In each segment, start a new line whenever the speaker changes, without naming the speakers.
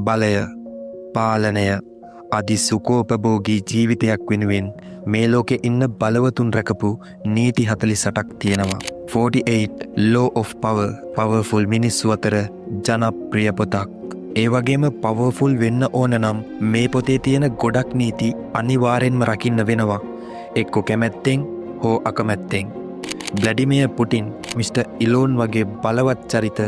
බලය, පාලනය, අධි සුකෝපභෝගී ජීවිතයක් වෙනුවෙන් මේ ලෝකෙ ඉන්න බලවතුන් රැකපු නීති 48ක් තියෙනවා. 48 Law of Power, powerful මිනිස්සු අතර ජනප්‍රිය පොතක්. ඒ වගේම පවර්ෆුල් වෙන්න ඕන නම් මේ පොතේ තියෙන ගොඩක් නීති අනිවාර්යෙන්ම රකින්න වෙනවා. එක්ක කැමැත්තෙන් හෝ අකමැත්තෙන්. බ්ලැඩිමියර් පුටින්, මිස්ටර් ඉලෝන් වගේ බලවත් චරිත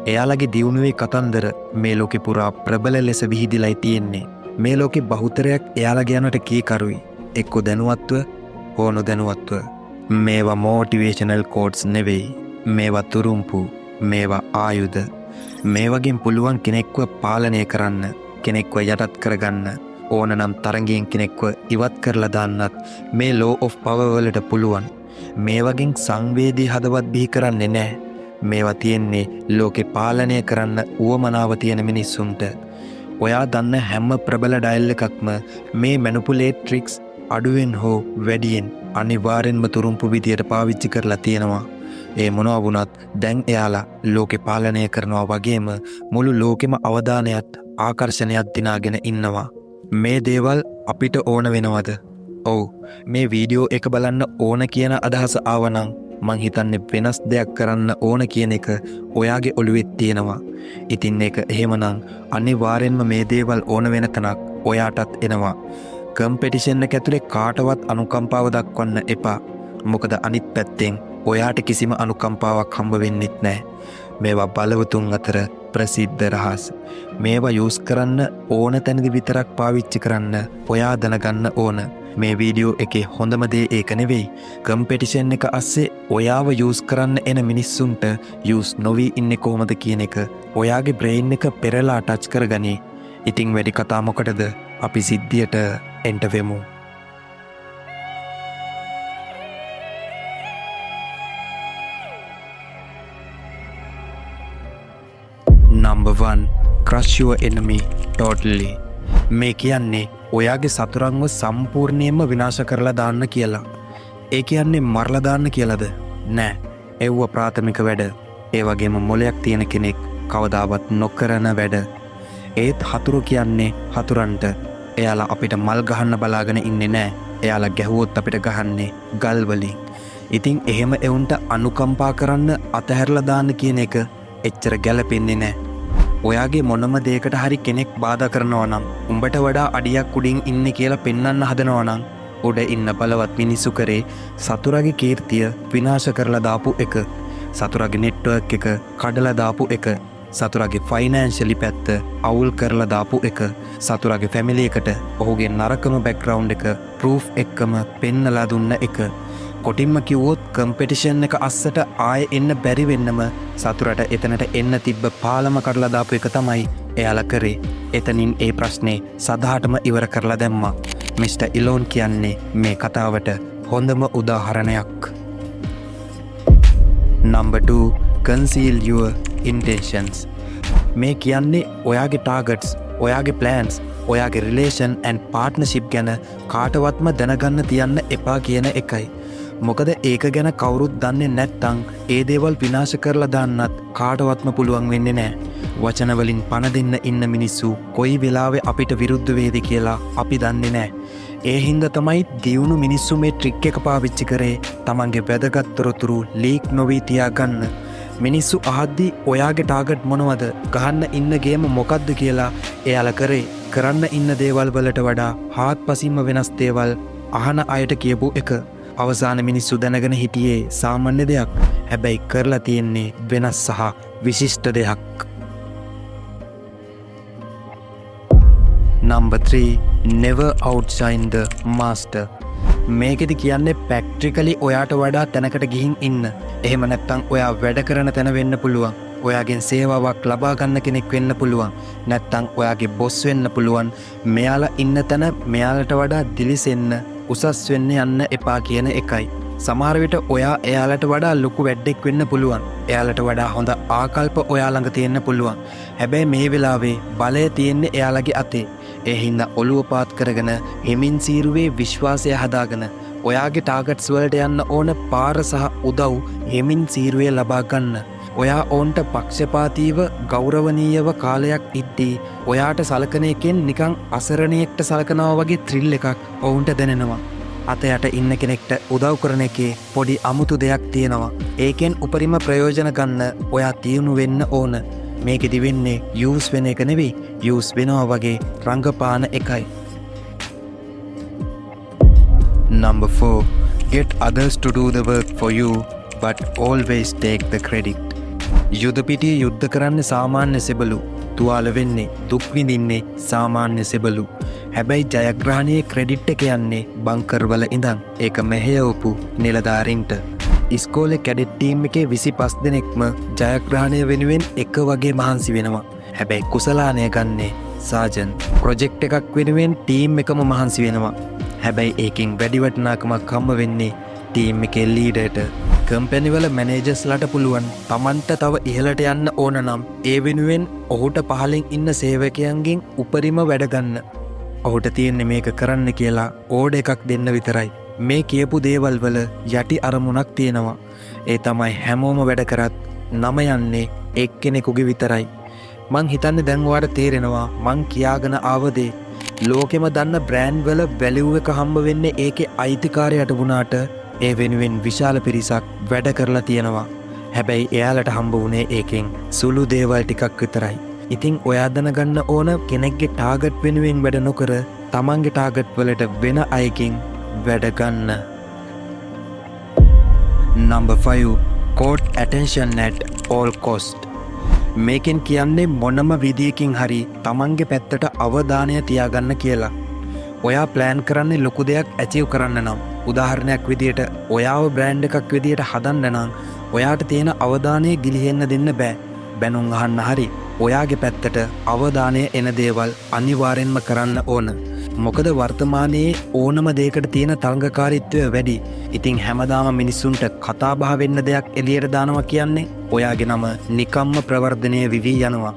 එයාලගේ දියුණුවේ කතන්දර මේ ලෝකෙ පුරා ප්‍රබල ලෙස විහිදිලයි තියෙන්නේ. මේ ලෝකෙ බහුතරයක් එයාලගේ යනට කීකරුයි. එක්ක දැනුවත්ව හෝ නොදැනුවත්ව. මේවා මෝටිවේෂනල් කෝඩ්ස් නෙවෙයි. මේවා තුරුම්පු, මේවා ආයුධ. මේ වගේම පුළුවන් කෙනෙක්ව පාලනය කරන්න, කෙනෙක්ව යටත් කරගන්න, ඕන නම් තරඟයෙන් කෙනෙක්ව ඉවත් කරලා දාන්නත් මේ law of power වලට පුළුවන්. මේ වගේ සංවේදී හදවත් බිහි කරන්නේ නැහැ. මේවා තියෙන්නේ ලෝකේ පාලනය කරන්න උවමනාව තියෙන මිනිස්සුන්ට. ඔයා දන්න හැම ප්‍රබල ඩයල් එකක්ම මේ මැනිපුලේට් ට්‍රික්ස් අඩුවෙන් හෝ වැඩියෙන් අනිවාර්යෙන්ම තුරුම්පු විදියට පාවිච්චි කරලා තියෙනවා. ඒ මොනවා වුණත් දැන් එයාලා ලෝකෙ පාලනය කරනවා වගේම මුළු ලෝකෙම අවධානයත් ආකර්ෂණයක් දිනාගෙන ඉන්නවා. මේ දේවල් අපිට ඕන වෙනවද? ඔව්, මේ වීඩියෝ එක බලන්න ඕන කියන අදහස ආවනම් මං හිතන්නේ වෙනස් දෙයක් කරන්න ඕන කියන එක ඔයාගේ ඔළුවෙත් තියෙනවා. ඉතින් ඒක එහෙමනම් අනිවාර්යෙන්ම මේ දේවල් ඕන වෙන තැනක් ඔයාටත් එනවා. කම්පිටිෂන් එක ඇතුලේ කාටවත් අනුකම්පාව දක්වන්න එපා. මොකද අනිත් පැත්තෙන් ඔයාට කිසිම අනුකම්පාවක් හම්බ වෙන්නෙත් නැහැ. මේවා බලවතුන් අතර ප්‍රසිද්ධ රහස්. මේවා යූස් කරන්න ඕන තැනදී විතරක් පාවිච්චි කරන්න ඔයා දැනගන්න ඕන. මේ වීඩියෝ එකේ හොඳම දේ ඒක නෙවෙයි. කම්පිටිෂන් එක අස්සේ ඔයාව යූස් කරන්න එන මිනිස්සුන්ට යූස් නොවී ඉන්නේ කොහොමද කියන එක ඔයාගේ බ්‍රේන් එක පෙරලා ටච් කරගනි. ඉතින් වැඩි කතා මොකටද? අපි සිද්ධියට එන්ට වෙමු. Number 1. Crush your enemy totally. මේ කියන්නේ ඔයාගේ සතුරන්ව සම්පූර්ණයෙන්ම විනාශ කරලා දාන්න කියලා. ඒ කියන්නේ මරලා දාන්න කියලාද? නෑ. ඒව ප්‍රාථමික වැඩ. ඒ වගේම මොලයක් තියෙන කෙනෙක් කවදාවත් නොකරන වැඩ. ඒත් හතුරු කියන්නේ හතුරන්ට. එයාලා අපිට මල් ගහන්න බලාගෙන ඉන්නේ නෑ. එයාලා ගැහුවොත් අපිට ගහන්නේ ගල් වලින්. ඉතින් එහෙම එවුන්ට අනුකම්පා කරන්න අතහැරලා දාන්න කියන එක එච්චර ගැලපෙන්නේ නෑ. ඔයාගේ මොනම දෙයකට හරි කෙනෙක් බාධා කරනවා නම් උඹට වඩා අඩියක් උඩින් ඉන්නේ කියලා පෙන්වන්න හදනවා නම් උඩ ඉන්න බලවත් මිනිස්සු කරේ සතුරාගේ කීර්තිය විනාශ කරලා දාපු එක, සතුරාගේ නෙට්වර්ක් එක කඩලා දාපු එක, සතුරාගේ ෆයිනෑන්ෂලි පැත්ත අවුල් කරලා දාපු එක, සතුරාගේ ෆැමිලි එකට ඔහුගේ නරකම බෑග්ග්‍රවුන්ඩ් එක ප්‍රූෆ් එක්කම පෙන්නලා දුන්න එක. කොටින්ම කිව්වොත් කම්පිටිෂන් එක අස්සට ආයෙ එන්න බැරි වෙන්නම සතුරට එතනට එන්න තිබ්බ පාලම කඩලා දාපු එක තමයි එයාලා කරේ. එතනින් ඒ ප්‍රශ්නේ සදාටම ඉවර කරලා දැම්මා. මිස්ටර් ඉලෝන් කියන්නේ මේ කතාවට හොඳම උදාහරණයක්. Number 2. Conceal your intentions. මේ කියන්නේ ඔයාගේ ටාගට්ස්, ඔයාගේ ප්ලෑන්ස්, ඔයාගේ රිලේෂන් ඇන්ඩ් පාර්ට්නර්ෂිප් ගැන කාටවත්ම දැනගන්න තියන්න එපා කියන එකයි. මොකද ඒක ගැන කවුරුත් දන්නේ නැත්තං ඒ දේවල් විනාශ කරලා දාන්නත් කාටවත්ම පුළුවන් වෙන්නේ නෑ. වචනවලින් පණ දෙන්න ඉන්න මිනිස්සු කොයි වෙලාවෙ අපිට විරුද්ධ වේද කියලා අපි දන්නේ නෑ. ඒ හින්දා තමයි දියුණු මිනිස්සු මේ ට්‍රික් එක පාවිච්චි කරේ තමන්ගේ වැදගත් තොරතුරු ලීක් නොවී තියාගන්න. මිනිස්සු අහද්දී ඔයාගේ ටාගට් මොනවද, ගහන්න ඉන්න ගේම මොකක්ද කියලා එයාලා කරන්න ඉන්න දේවල් වලට වඩා හාත්පසින්ම වෙනස් දේවල් අහන අයට කියපු එක. අවසාන මිනිස්සු දැනගෙන හිටියේ සාමාන්‍ය දෙයක්. හැබැයි කරලා තියෙන්නේ වෙනස් සහ විශිෂ්ට දෙයක්. Number 3. Never outshine the master. මේකෙදි කියන්නේ ප්‍රැක්ටිකලි ඔයාට වඩා තැනකට ගිහින් ඉන්න. එහෙම නැත්නම් ඔයා වැඩ කරන තැන වෙන්න පුළුවන්. ඔයාගෙන් සේවාවක් ලබා ගන්න කෙනෙක් වෙන්න පුළුවන්. නැත්නම් ඔයාගේ බොස් වෙන්න පුළුවන්. මෙයාලා ඉන්න තැන මෙයාලට වඩා දිලිසෙන්න, උසස් වෙන්න යන්න එපා කියන එකයි. සමහර විට ඔයා එයාලට වඩා ලොකු වැඩෙක් වෙන්න පුළුවන්. එයාලට වඩා හොඳ ආකල්ප ඔයා ළඟ තියෙන්න පුළුවන්. හැබැයි මේ වෙලාවේ බලය තියෙන්නේ එයාලගේ අතේ. ඒ හින්දා ඔළුව පාත් කරගෙන හිමින් සීරුවේ විශ්වාසය හදාගෙන ඔයාගේ ටාගට්ස් වලට යන්න ඕන පාර සහ උදව් හිමින් සීරුවේ ලබා ගන්න. ඔයා ඔවුන්ට පක්ෂපාතීව ගෞරවනීයව කාලයක් ඉද්දී ඔයාට සලකන එකෙන් නිකං අසරණයෙක්ට සලකනවා වගේ ත්‍රිල් එකක් ඔවුන්ට දැනෙනවා. අත යට ඉන්න කෙනෙක්ට උදව් කරන එකේ පොඩි අමුතු දෙයක් තියෙනවා. ඒකෙන් උපරිම ප්‍රයෝජන ගන්න ඔයා තියුණු වෙන්න ඕන. මේකෙදි වෙන්නේ යූස් වෙන එක නෙවෙයි, යූස් වෙනවා වගේ රංගපාන එකයි. Number 4. Get others to do the work for you, but always take the credit. යුද පිටිය යුද්ධ කරන්න සාමාන්‍ය සෙබළු, තුවාල වෙන්නේ දුක් විඳින්නේ සාමාන්‍ය සෙබළු. හැබැයි ජයග්‍රහණයේ ක්‍රෙඩිට් එක යන්නේ බංකර්වල ඉඳන් ඒක මෙහෙයවපු නිලධාරින්ට. ඉස්කෝලේ කැඩෙට් ටීම් එකේ 25 දෙනෙක්ම ජයග්‍රහණය වෙනුවෙන් එක වගේ මහන්සි වෙනවා. හැබැයි කුසලානය ගන්නේ සාජන්. ප්‍රොජෙක්ට් එකක් වෙනුවෙන් ටීම් එකම මහන්සි වෙනවා. හැබැයි ඒකින් වැඩි වටිනාකමක් හම්බ වෙන්නේ ටීම් එකේ ලීඩර්ට. කම්පැනිවල මැනේජර්ස්ලාට පුළුවන් තමන්ට තව ඉහළට යන්න ඕන නම් ඒ වෙනුවෙන් ඔහුට පහලින් ඉන්න සේවකයන්ගෙන් උපරිම වැඩ ගන්න. ඔහුට තියෙන්නේ මේක කරන්න කියලා ඕඩ එකක් දෙන්න විතරයි. මේ කියපු දේවල් වල යටි අරමුණක් තියෙනවා. ඒ තමයි හැමෝම වැඩ කරත් නම යන්නේ එක්කෙනෙකුගේ විතරයි. මං හිතන්නේ දැන් ඔයාලට තේරෙනවා මං කියාගෙන ආවදේ. ලෝකෙම දන්න බ්‍රෑන්ඩ් වල වැලියු එක හම්බ වෙන්නේ ඒකේ අයිතිකාරයට වුණාට ඒ වෙනුවෙන් විශාල පිරිසක් වැඩ කරලා තියෙනවා. හැබැයි එයාලට හම්බ වුණේ ඒකෙන් සුළු දේවල් ටිකක් විතරයි. ඉතින් ඔයා දැනගන්න ඕන කෙනෙක්ගේ ටාගට් වෙනුවෙන් වැඩ නොකර තමන්ගේ ටාගට් වලට වෙන අයකින් වැඩ ගන්න. Number 5. Caught attention at all cost. මේකෙන් කියන්නේ මොනම විදියකින් හරි තමන්ගේ පැත්තට අවධානය තියාගන්න කියලා. ඔයා ප්ලෑන් කරන්නේ ලොකු දෙයක් ඇචීව් කරන්න නම්, උදාහරණයක් විදියට ඔයාව බ්‍රෑන්ඩ් එකක් විදියට හදන්න නම් ඔයාට තියෙන අවධානය ගිලිහෙන්න දෙන්න බෑ. බැනුම් අහන්න හරි ඔයාගේ පැත්තට අවධානය එන දේවල් අනිවාර්යෙන්ම කරන්න ඕන. මොකද වර්තමානයේ ඕනම දෙයකට තියෙන තරඟකාරීත්වය වැඩි. ඉතින් හැමදාම මිනිස්සුන්ට කතා බහ වෙන්න දෙයක් එළියට දානවා කියන්නේ ඔයාගේ නම නිකම්ම ප්‍රවර්ධනය විවි යනවා.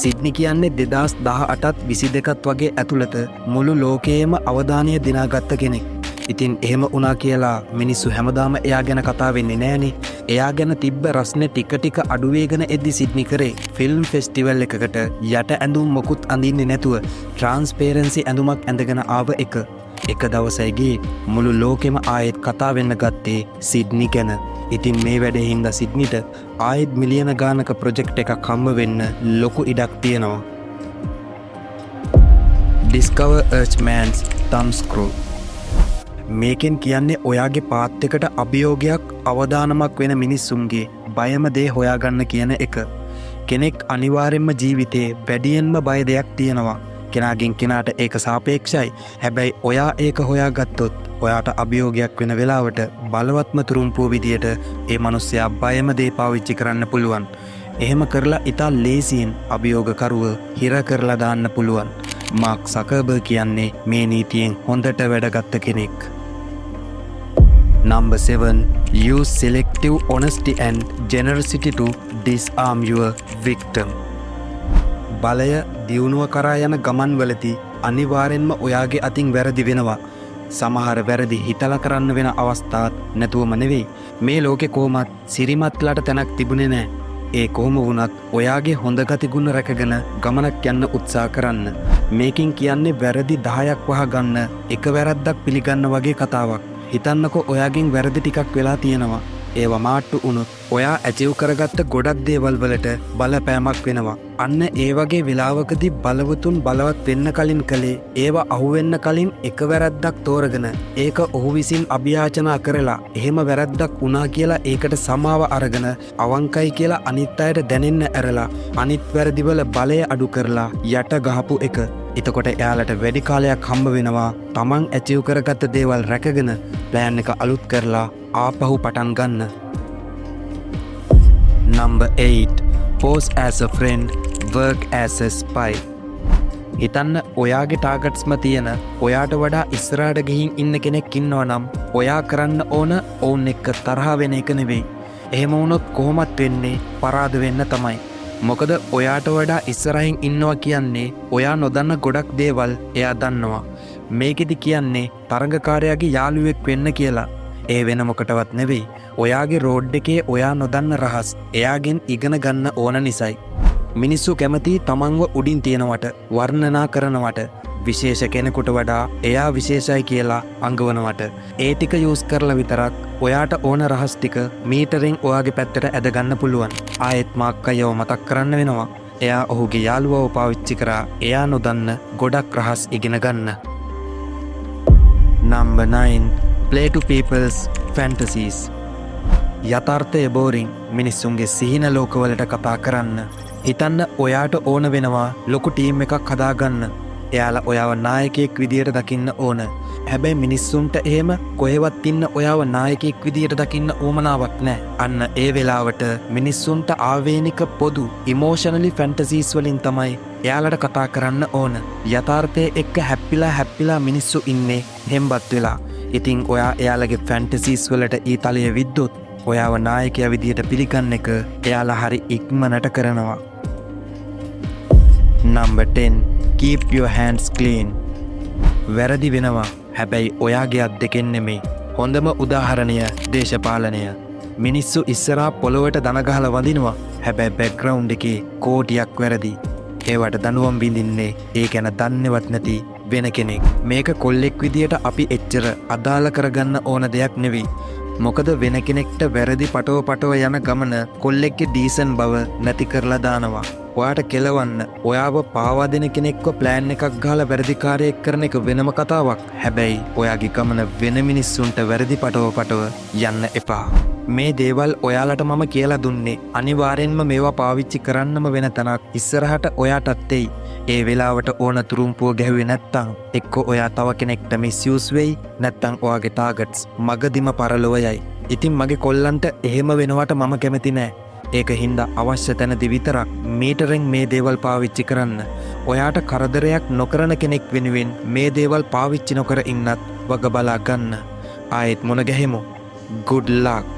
සිඩ්නි කියන්නේ 2018ත් 22ත් වගේ ඇතුළත මුළු ලෝකයේම අවධානය දිනාගත්ත කෙනෙක්. ඉතින් එහෙම වුණා කියලා මිනිස්සු හැමදාම එයා ගැන කතා වෙන්නේ නෑනේ. එයා ගැන තිබ්බ රස්නේ ටික ටික අඩුවේගෙන එද්දි සිඩ්නි කරේ ෆිල්ම් ෆෙස්ටිවල් එකකට යට ඇඳුම් මොකුත් අඳින්නේ නැතුව ට්‍රාන්ස්පේරන්සි ඇඳුමක් ඇඳගෙන ආව එක. එක දවසයි ගියේ මුළු ලෝකෙම ආයෙත් කතා වෙන්න ගත්තේ සිඩ්නි ගැන. ඉතින් මේ වැඩේ හින්දා සිඩ්නිට ආයෙත් මිලියන ගානක ප්‍රොජෙක්ට් එකක් හම්බ වෙන්න ලොකු ඉඩක් තියෙනවා. Discover Earthman's thumbscrew. මේකෙන් කියන්නේ ඔයාගේ පාත් එකට අභියෝගයක් අවදානමක් වෙන මිනිස්සුන්ගේ බයම දේ හොයාගන්න කියන එක. කෙනෙක් අනිවාර්යෙන්ම ජීවිතේ වැඩියෙන්ම බය දෙයක් තියෙනවා. කෙනාගෙන් කෙනාට ඒක සාපේක්ෂයි. හැබැයි ඔයා ඒක හොයාගත්තොත් ඔයාට අභියෝගයක් වෙන වෙලාවට බලවත්ම තුරුම්පුව විදියට ඒ මිනිස්සයා බයම දේ පාවිච්චි කරන්න පුළුවන්. එහෙම කරලා ඉතා ලේසියෙන් අභියෝගකරුව හිර කරලා දාන්න පුළුවන්. මාක් සකර්බර්ග් කියන්නේ මේ නීතියෙන් හොඳට වැඩගත්ත කෙනෙක්. Number 7. Use selective honesty and generosity to disarm your victim. බලය දියුණුව කරා යන ගමන්වලදී අනිවාර්යෙන්ම ඔයාගේ අතින් වැරදි වෙනවා. සමහර වැරදි හිතලා කරන්න වෙන අවස්ථාත් නැතුවම නෙවෙයි. මේ ලෝකේ කොහොමත් සිරිමත්ලට තැනක් තිබුණේ නැහැ. ඒ කොහොම වුණත් ඔයාගේ හොඳ ගතිගුණ රැකගෙන ගමනක් යන්න උත්සාහ කරන්න. මේකින් කියන්නේ වැරදි 10ක් වහගන්න එක වැරද්දක් පිළිගන්න වගේ කතාවක්. හිතන්නකෝ ඔයාගෙන් වැරදි ටිකක් වෙලා තියෙනවා. ඒවා මාට්ටු වුණොත් ඔයා ඇචීව් කරගත්ත ගොඩක් දේවල් වලට බලපෑමක් වෙනවා. අන්න ඒ වගේ වෙලාවකදී බලවතුන් බලවත් වෙන්න කලින් කලේ ඒවා අහුවෙන්න කලින් එක වැරද්දක් තෝරගෙන ඒක ඔහු විසින් අභියාචනා කරලා එහෙම වැරද්දක් වුණා කියලා ඒකට සමාව අරගෙන අවංකයි කියලා අනිත් අයට දැනෙන්න ඇරලා අනිත් වැරදිවල බලය අඩු කරලා යට ගහපු එක. එතකොට එයාලට වැඩි කාලයක් හම්බ වෙනවා තමන් ඇචීව් කරගත්ත දේවල් රැකගෙන ප්ලෑන් එක අලුත් කරලා ආපහු පටන් ගන්න. Number 8. Pose as a friend, work as a spy. හිතන්න ඔයාගේ ටාගට්ස්ම තියෙන ඔයාට වඩා ඉස්සරහට ගිහින් ඉන්න කෙනෙක් ඉන්නවා නම් ඔයා කරන්න ඕන ඔවුන් එක්ක තරහ වෙන එක නෙවෙයි. එහෙම වුණොත් කොහොමත් වෙන්නේ පරාද වෙන්න තමයි. මොකද ඔයාට වඩා ඉස්සරහින් ඉන්නවා කියන්නේ ඔයා නොදන්න ගොඩක් දේවල් එයා දන්නවා. මේකෙදි කියන්නේ තරඟකාරයාගේ යාළුවෙක් වෙන්න කියලා. ඒ වෙන මොකටවත් නෙවෙයි. ඔයාගේ රෝඩ් එකේ ඔයා නොදන්න රහස් එයාගෙන් ඉගෙන ගන්න ඕන නිසයි. මිනිස්සු කැමති තමන්ව උඩින් තියෙනවට වර්ණනා කරනවට විශේෂ කෙනෙකුට වඩා එයා විශේෂයි කියලා අඟවනවට ඒ ටික යූස් කරලා විතරක් ඔයාට ඕන රහස් ටික මීටරෙන් ඔයාගේ පැත්තට ඇදගන්න පුළුවන්. ආයෙත් මාක්කයව මතක් කරන්න වෙනවා. එයා ඔහුගේ යාළුවව පාවිච්චි කරා එයා නොදන්න ගොඩක් රහස් ඉගෙන ගන්න. Number 9. Play to people's fantasies. යථාර්ථය බෝරින් මිනිස්සුන්ගේ සිහින ලෝකවලට කතා කරන්න. හිතන්න ඔයාට ඕන වෙනවා ලොකු ටීම් එකක් හදාගන්න. එයාලා ඔයාව නායකයෙක් විදියට දකින්න ඕන. හැබැයි මිනිස්සුන්ට එහෙම කොහෙවත් ඉන්න ඔයාව නායකයෙක් විදියට දකින්න උවමනාවක් නැහැ. අන්න ඒ වෙලාවට මිනිස්සුන්ට ආවේනික පොදු ඉමෝෂනලි ෆැන්ටසීස් වලින් තමයි එයාලට කතා කරන්න ඕන. යථාර්ථයේ එක්ක හැප්පිලා මිනිස්සු ඉන්නේ හෙම්බත් වෙලා. ඉතින් ඔයා එයාලගේ ෆැන්ටසීස් වලට ඊ තලය විද්දොත් ඔයාව නායකයා විදියට පිළිගන්න එක එයාලා හරි ඉක්මනට කරනවා. Number 10. Keep your hands clean. වැරදි වෙනවා. හැබැයි ඔයාගේ අත් දෙකෙන් නෙමෙයි. හොඳම උදාහරණය දේශපාලනය. මිනිස්සු ඉස්සරහා පොළොවට දන ගහලා වදිනවා. හැබැයි බෑග්ග්‍රවුන්ඩ් එකේ කෝටියක් වැරදි. ඒවට දනුවම් බින්දින්නේ ඒ ගැන දන්නේවත් නැති වෙන කෙනෙක්. මේක කොල්ලෙක් විදියට අපි එච්චර අදාළ කරගන්න ඕන දෙයක් නෙවෙයි. මොකද වෙන කෙනෙක්ට වැරදි පටව යන ගමන කොල්ලෙක්ගේ ඩීසන් බව නැති කරලා දානවා. ඔයාට කෙලවන්න ඔයාව පාවා දෙන කෙනෙක්ව ප්ලෑන් එකක් ගහලා වැරදිකාරයෙක් කරන එක වෙනම කතාවක්. හැබැයි ඔයාගේ ගමන වෙන මිනිස්සුන්ට වැරදි පටව යන්න එපා. මේ දේවල් ඔයාලට මම කියලා දුන්නේ අනිවාර්යෙන්ම මේවා පාවිච්චි කරන්නම වෙන තැනක් ඉස්සරහට ඔයාටත් එයි. ඒ වෙලාවට ඕන තුරුම්පුව ගැහුවේ නැත්තම් එක්ක ඔයා තව කෙනෙක්ට මිස්යූස් වෙයි, නැත්තම් ඔයාගේ ටාගට්ස් මගදිම පරලොව යයි. ඉතින් මගේ කොල්ලන්ට එහෙම වෙනවට මම කැමති නෑ. ඒක හින්දා අවශ්‍ය තැනදී විතරක් මීටරෙන් මේ දේවල් පාවිච්චි කරන්න. ඔයාට කරදරයක් නොකරන කෙනෙක් වෙනුවෙන් මේ දේවල් පාවිච්චි නොකර ඉන්නත් වග බලා ගන්න. ආයෙත් මොන ගැහෙමු. Good luck.